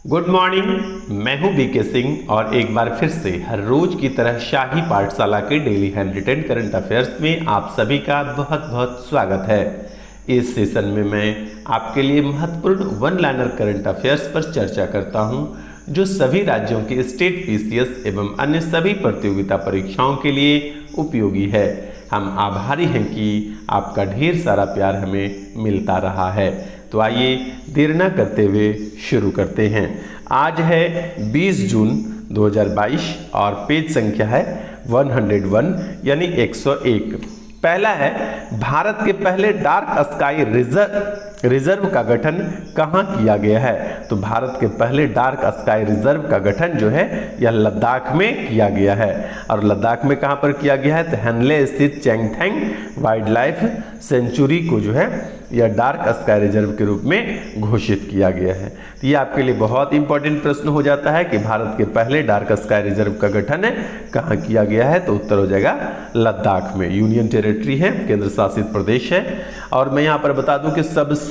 Good morning. मैं हूं BK Singh और एक बार फिर से हर रोज की तरह शाही पाठशाला के daily hand retain current affairs में आप सभी का बहुत बहुत स्वागत है। इस सेशन में मैं आपके लिए महत्वपूर्ण वन लाइनर करंट अफेयर्स पर चर्चा करता हूं, जो सभी राज्यों के स्टेट पीसीएस एवं अन्य सभी प्रतियोगिता परीक्षाओं के लिए उपयोगी है। हम आभारी हैं कि आपका ढेर सारा प्यार हमें मिलता रहा है। तो आइए देर न करते हुए शुरू करते हैं। आज है 20 जून 2022 और पेज संख्या है 101 यानी 101। पहला है, भारत के पहले डार्क स्काई रिजर्व का गठन कहाँ किया गया है? तो भारत के पहले डार्क स्काई रिजर्व का गठन जो है यह लद्दाख में किया गया है। और लद्दाख में कहाँ पर किया गया है? तो हैनले स्थित चैंगथेंग वाइल्ड लाइफ सेंचुरी को जो है यह डार्क स्काई रिजर्व के रूप में घोषित किया गया है। तो ये आपके लिए बहुत इंपॉर्टेंट प्रश्न हो जाता है कि भारत के पहले डार्क स्काई रिजर्व का गठन कहाँ किया गया है? तो उत्तर हो जाएगा लद्दाख में। यूनियन टेरिटरी है, केंद्र शासित प्रदेश है। और मैं यहाँ पर बता दूं कि सबसे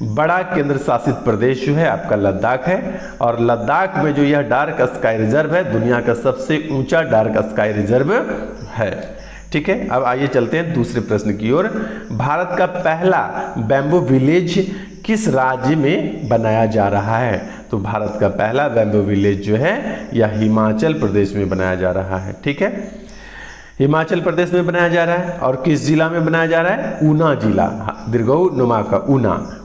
बड़ा केंद्र शासित प्रदेश जो है आपका लद्दाख है। और लद्दाख में जो यह डार्क स्काई रिजर्व है दुनिया का सबसे ऊंचा डार्क स्काई रिजर्व है। ठीक है, अब आइए चलते हैं दूसरे प्रश्न की ओर। भारत का पहला बैम्बू विलेज किस राज्य में बनाया जा रहा है? तो भारत का पहला बैम्बू विलेज जो है यह हिमाचल प्रदेश में बनाया जा रहा है। ठीक है, हिमाचल प्रदेश में बनाया जा रहा है। और किस जिला में बनाया जा रहा है? ऊना जिला, दीर्घऊ नुमा का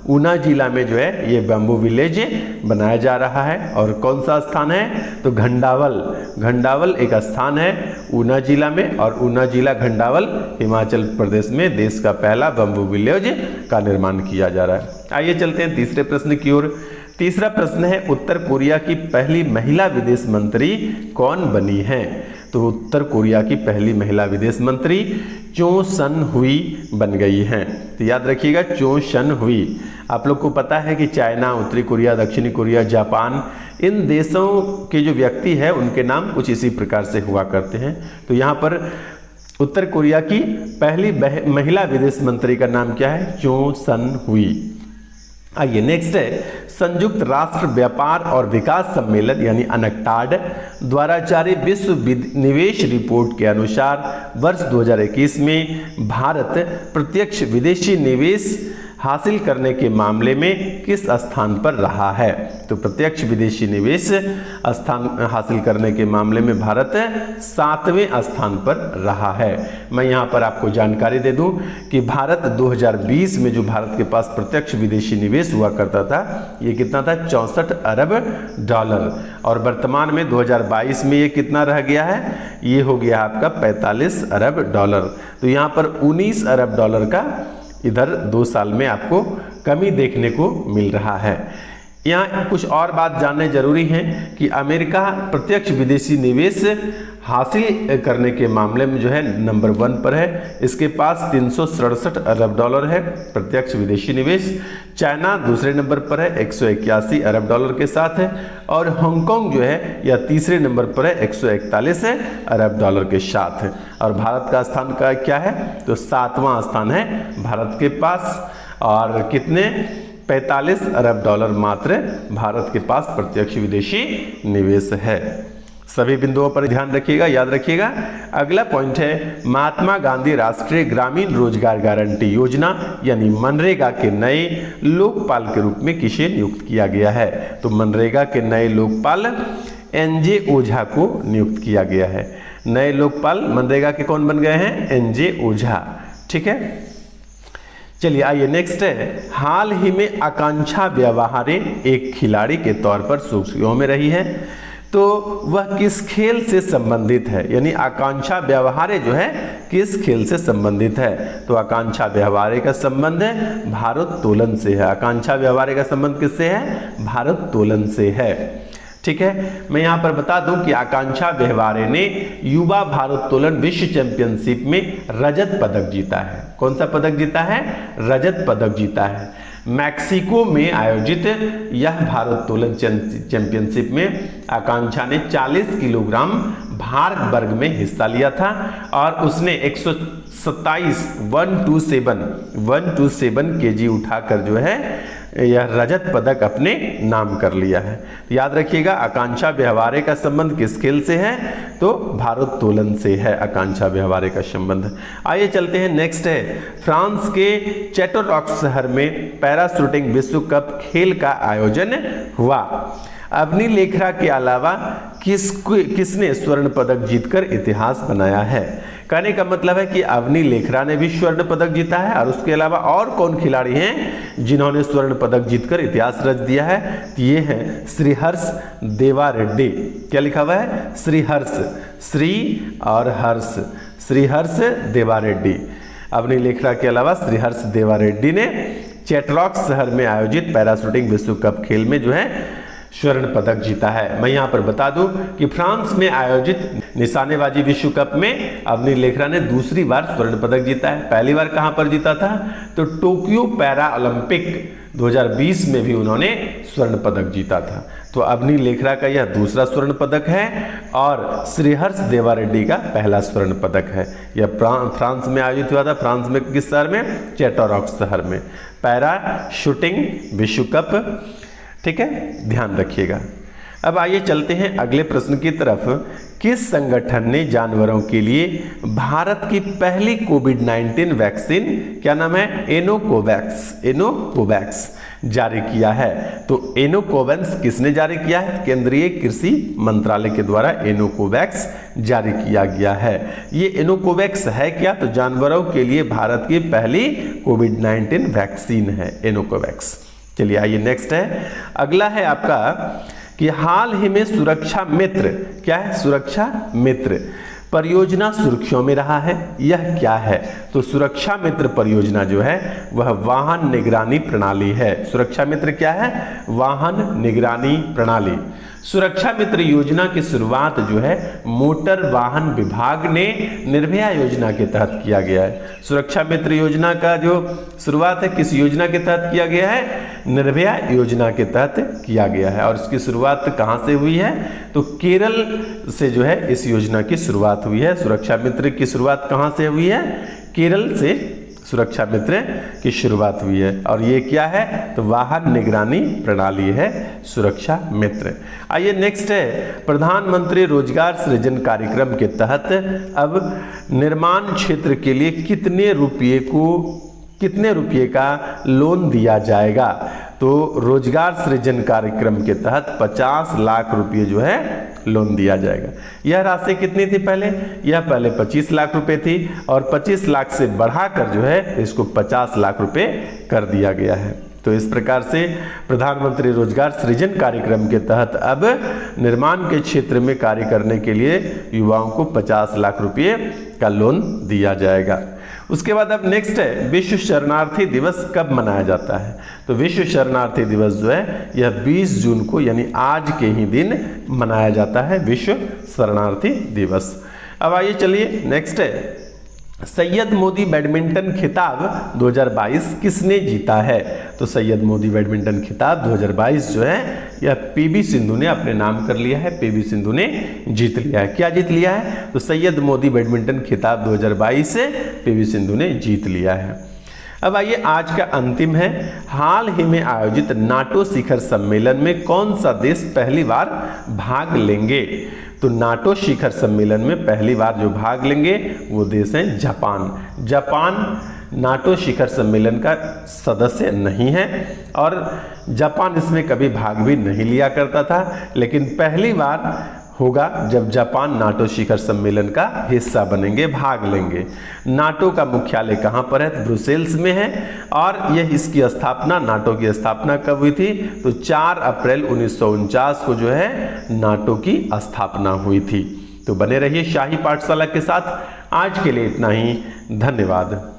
ऊना जिला में जो है ये बैम्बू विलेज बनाया जा रहा है। और कौन सा स्थान है? तो घंडावल एक स्थान है ऊना जिला में। और ऊना जिला घंडावल हिमाचल प्रदेश में देश का पहला बैम्बू विलेज का निर्माण किया जा रहा है। आइए चलते हैं तीसरे प्रश्न की ओर। तीसरा प्रश्न है, उत्तर कोरिया की पहली महिला विदेश मंत्री कौन बनी है? तो उत्तर कोरिया की पहली महिला विदेश मंत्री चो सन हुई बन गई हैं। तो याद रखिएगा, चो सन हुई। आप लोग को पता है कि चाइना, उत्तरी कोरिया, दक्षिणी कोरिया, जापान, इन देशों के जो व्यक्ति है उनके नाम कुछ इसी प्रकार से हुआ करते हैं। तो यहाँ पर उत्तर कोरिया की पहली महिला विदेश मंत्री का नाम क्या है? चो सन हुई। आइए नेक्स्ट है, संयुक्त राष्ट्र व्यापार और विकास सम्मेलन यानी अनक्टाड द्वारा जारी विश्व निवेश रिपोर्ट के अनुसार वर्ष 2021 में भारत प्रत्यक्ष विदेशी निवेश हासिल करने के मामले में किस स्थान पर रहा है? तो प्रत्यक्ष विदेशी निवेश स्थान हासिल करने के मामले में भारत 7वें स्थान पर रहा है। मैं यहाँ पर आपको जानकारी दे दूं कि भारत 2020 में जो भारत के पास प्रत्यक्ष विदेशी निवेश हुआ करता था ये कितना था? 64 अरब डॉलर। और वर्तमान में 2022 में ये कितना रह गया है? ये हो गया आपका 45 अरब डॉलर। तो यहाँ पर 19 अरब डॉलर का इधर 2 साल में आपको कमी देखने को मिल रहा है। यहाँ कुछ और बात जानने जरूरी है कि अमेरिका प्रत्यक्ष विदेशी निवेश हासिल करने के मामले में जो है नंबर 1 पर है। इसके पास 367 अरब डॉलर है प्रत्यक्ष विदेशी निवेश। चाइना दूसरे नंबर पर है 181 अरब डॉलर के साथ है। और हांगकांग जो है यह तीसरे नंबर पर है 141 अरब डॉलर के साथ है। और भारत का स्थान का क्या है? तो 7वां स्थान है भारत के पास। और कितने? 45 अरब डॉलर मात्र भारत के पास प्रत्यक्ष विदेशी निवेश है। सभी बिंदुओं पर ध्यान रखिएगा, याद रखिएगा। अगला पॉइंट है, महात्मा गांधी राष्ट्रीय ग्रामीण रोजगार गारंटी योजना यानी मनरेगा के नए लोकपाल के रूप में किसे नियुक्त किया गया है? तो मनरेगा के नए लोकपाल एनजे ओझा को नियुक्त किया गया है। नए लोकपाल मनरेगा के कौन बन गए हैं? एनजे ओझा। ठीक है, चलिए आइए नेक्स्ट है, हाल ही में आकांक्षा व्यवहारे एक खिलाड़ी के तौर पर सुर्खियों में रही है। तो वह किस खेल से संबंधित है? यानी आकांक्षा व्यवहारे जो है किस खेल से संबंधित है? तो आकांक्षा व्यवहारे का संबंध है भारोत्तोलन से है। आकांक्षा व्यवहारे का संबंध किससे है? भारोत्तोलन से है। ठीक है, मैं यहाँ पर बता दूं कि आकांक्षा व्यवहारे ने युवा भारोत्तोलन विश्व चैंपियनशिप में रजत पदक जीता है। कौन सा पदक जीता है? रजत पदक जीता है। मैक्सिको में आयोजित यह भारोत्तोलन चैंपियनशिप में आकांक्षा ने 40 किलोग्राम भार वर्ग में हिस्सा लिया था और उसने 127 केजी उठाकर जो है यह रजत पदक अपने नाम कर लिया है। तो याद रखिएगा, आकांक्षा व्यवहारे का संबंध किस खेल से है? तो भारोत्तोलन से है आकांक्षा व्यवहारे का संबंध। आइए चलते हैं, नेक्स्ट है, फ्रांस के चैटेलरॉक्स शहर में पैरा शूटिंग विश्व कप खेल का आयोजन हुआ। अवनी लेखरा के अलावा किसने स्वर्ण पदक जीतकर इतिहास बनाया है? कहने का मतलब है कि अवनी लेखरा ने भी स्वर्ण पदक जीता है, और उसके अलावा और कौन खिलाड़ी हैं जिन्होंने स्वर्ण पदक जीतकर इतिहास रच दिया है? तो ये हैं श्रीहर्ष देवारेड्डी। क्या लिखा हुआ है? श्रीहर्ष, श्री और हर्ष, श्रीहर्ष देवारेड्डी। अवनी लेखरा के अलावा श्रीहर्ष देवारेड्डी ने चैटेलरॉक्स शहर में आयोजित पैरा शूटिंग विश्व कप खेल में जो है स्वर्ण पदक जीता है। मैं यहाँ पर बता दूं कि फ्रांस में आयोजित निशानेबाजी विश्व कप में अवनी लेखरा ने दूसरी बार स्वर्ण पदक जीता है। पहली बार कहाँ पर जीता था? तो टोक्यो पैरा ओलंपिक 2020 में भी उन्होंने स्वर्ण पदक जीता था। तो अवनी लेखरा का यह दूसरा स्वर्ण पदक है, और श्रीहर्ष देवारेड्डी का पहला स्वर्ण पदक है। यह फ्रांस में आयोजित हुआ था। फ्रांस में किस शहर में? चैटेलरॉक्स शहर में पैरा शूटिंग विश्व कप। ठीक है, ध्यान रखिएगा। अब आइए चलते हैं अगले प्रश्न की तरफ। किस संगठन ने जानवरों के लिए भारत की पहली कोविड-19 वैक्सीन, क्या नाम है? एनोकोवैक्स जारी किया है? तो एनोकोवैक्स किसने जारी किया है? केंद्रीय कृषि मंत्रालय के द्वारा एनोकोवैक्स जारी किया गया है। ये एनोकोवैक्स है क्या? तो जानवरों के लिए भारत की पहली कोविड-19 वैक्सीन है एनोकोवैक्स। चलिए आइए, नेक्स्ट है, अगला है आपका कि हाल ही में सुरक्षा मित्र, क्या है? सुरक्षा मित्र परियोजना सुर्खियों में रहा है। यह क्या है? तो सुरक्षा मित्र परियोजना जो है वह वाहन निगरानी प्रणाली है। सुरक्षा मित्र क्या है? वाहन निगरानी प्रणाली। सुरक्षा मित्र योजना की शुरुआत जो है मोटर वाहन विभाग ने निर्भया योजना के तहत किया गया है। सुरक्षा मित्र योजना का जो शुरुआत है किस योजना के तहत किया गया है? निर्भया योजना के तहत किया गया है। और इसकी शुरुआत कहाँ से हुई है? तो केरल से जो है इस योजना की शुरुआत हुई है। सुरक्षा मित्र की शुरुआत कहाँ से हुई है? केरल से सुरक्षा मित्र की शुरुआत हुई है। और ये क्या है? तो वाहन निगरानी प्रणाली है सुरक्षा मित्र। आइए नेक्स्ट है, प्रधानमंत्री रोजगार सृजन कार्यक्रम के तहत अब निर्माण क्षेत्र के लिए कितने रुपये का लोन दिया जाएगा? तो रोजगार सृजन कार्यक्रम के तहत 50 लाख रुपये जो है लोन दिया जाएगा। यह राशि कितनी थी पहले? यह पहले 25 लाख रुपए थी, और 25 लाख से बढ़ाकर जो है इसको 50 लाख रुपए कर दिया गया है। तो इस प्रकार से प्रधानमंत्री रोजगार सृजन कार्यक्रम के तहत अब निर्माण के क्षेत्र में कार्य करने के लिए युवाओं को 50 लाख रुपये का लोन दिया जाएगा। उसके बाद अब नेक्स्ट है, विश्व शरणार्थी दिवस कब मनाया जाता है? तो विश्व शरणार्थी दिवस जो है यह 20 जून को यानी आज के ही दिन मनाया जाता है, विश्व शरणार्थी दिवस। अब आइए चलिए नेक्स्ट है, सैयद मोदी बैडमिंटन खिताब 2022 किसने जीता है? तो सैयद मोदी बैडमिंटन खिताब 2022 जो है यह पीवी सिंधु ने अपने नाम कर लिया है। पीवी सिंधु ने जीत लिया है। क्या जीत लिया है? तो सैयद मोदी बैडमिंटन खिताब 2022 से पीवी सिंधु ने जीत लिया है। अब आइए आज का अंतिम है, हाल ही में आयोजित नाटो शिखर सम्मेलन में कौन सा देश पहली बार भाग लेंगे? तो नाटो शिखर सम्मेलन में पहली बार जो भाग लेंगे वो देश है जापान। जापान नाटो शिखर सम्मेलन का सदस्य नहीं है, और जापान इसमें कभी भाग भी नहीं लिया करता था, लेकिन पहली बार होगा जब जापान नाटो शिखर सम्मेलन का हिस्सा बनेंगे, भाग लेंगे। नाटो का मुख्यालय कहाँ पर है? तो ब्रुसेल्स में है। और यह इसकी स्थापना, नाटो की स्थापना कब हुई थी? तो 4 अप्रैल 1949 को जो है नाटो की स्थापना हुई थी। तो बने रहिए शाही पाठशाला के साथ। आज के लिए इतना ही, धन्यवाद।